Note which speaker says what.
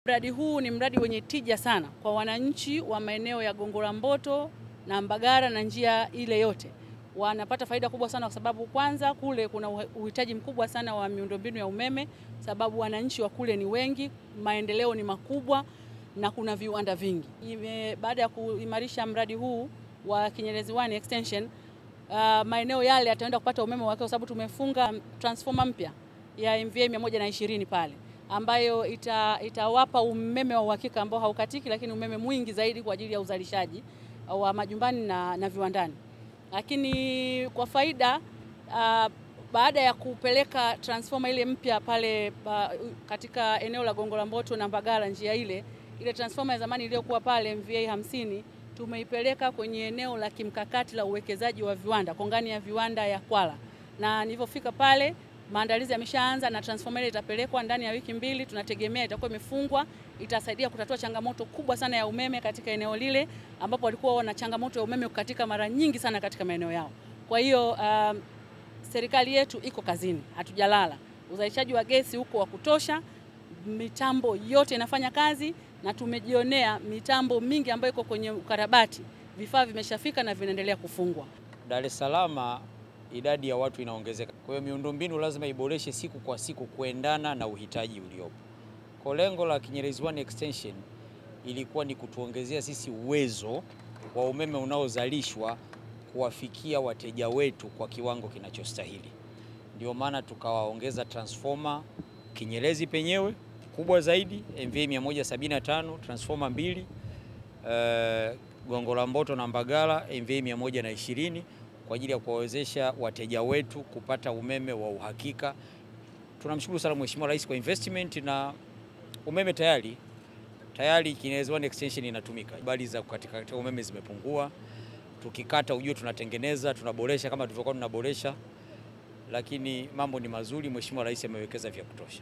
Speaker 1: Mradi huu ni mradi wenye tija sana kwa wananchi wa maeneo ya Gongo la Mboto na Mbagala na njia ile yote. Wanapata faida kubwa sana kwa sababu kwanza kule kuna uhitaji mkubwa sana wa miundombinu ya umeme, sababu wananchi wa kule ni wengi, maendeleo ni makubwa na kuna viwanda vingi. Baada ya kuimarisha mradi huu wa Kinyerezi 1 extension, maeneo yale yataenda kupata umeme wake kwa sababu tumefunga transformer mpya ya MVA 120 pale, ambayo itawapa umeme wa uhakika ambao haukatiki, lakini umeme mwingi zaidi kwa ajili ya uzalishaji wa majumbani na viwandani. Lakini kwa faida, baada ya kupeleka transformer ile mpya pale katika eneo la Gongo la Mboto na Mbagala, njia ile transformer ya zamani iliyokuwa pale MVA 50 tumeipeleka kwenye eneo la kimkakati la uwekezaji wa viwanda, kongani ya viwanda ya Kwala, na nilipofika pale maandalizi yameshaanza na transformer itapelekwa ndani ya wiki 2. Tunategemea itakuwa imefungwa, itasaidia kutatua changamoto kubwa sana ya umeme katika eneo lile ambapo walikuwa wana changamoto ya umeme kukatika mara nyingi sana katika maeneo yao. Kwa hiyo serikali yetu iko kazini, hatujalala. Uzalishaji wa gesi huko wa kutosha, mitambo yote inafanya kazi na tumejionea mitambo mingi ambayo iko kwenye ukarabati, vifaa vimeshafika na vinaendelea kufungwa.
Speaker 2: Dar es Salaam idadi ya watu inaongezeka. Kwa hiyo miundombinu lazima iboreshe siku kwa siku kuendana na uhitaji uliopo. Kwa lengo la Kinyerezi 1 extension ilikuwa ni kutuongezea sisi uwezo wa umeme unaozalishwa kuwafikia wateja wetu kwa kiwango kinachostahili. Ndio maana tukawaongeza transformer Kinyerezi penyewe kubwa zaidi MVA 175, transformer 2, Gongo la Mboto na Mbagala MVA 120 kwa ajili ya kuwawezesha wateja wetu kupata umeme wa uhakika. Tunamshukuru sana Mheshimiwa Rais kwa investment na umeme tayari Kinyerezi 1 extension inatumika. Bali za kukatika umeme zimepungua. Tukikata ujue tunatengeneza, tunaboresha kama tulivyokuwa tunaboresha. Lakini mambo ni mazuri, Mheshimiwa Rais amewekeza vya kutosha.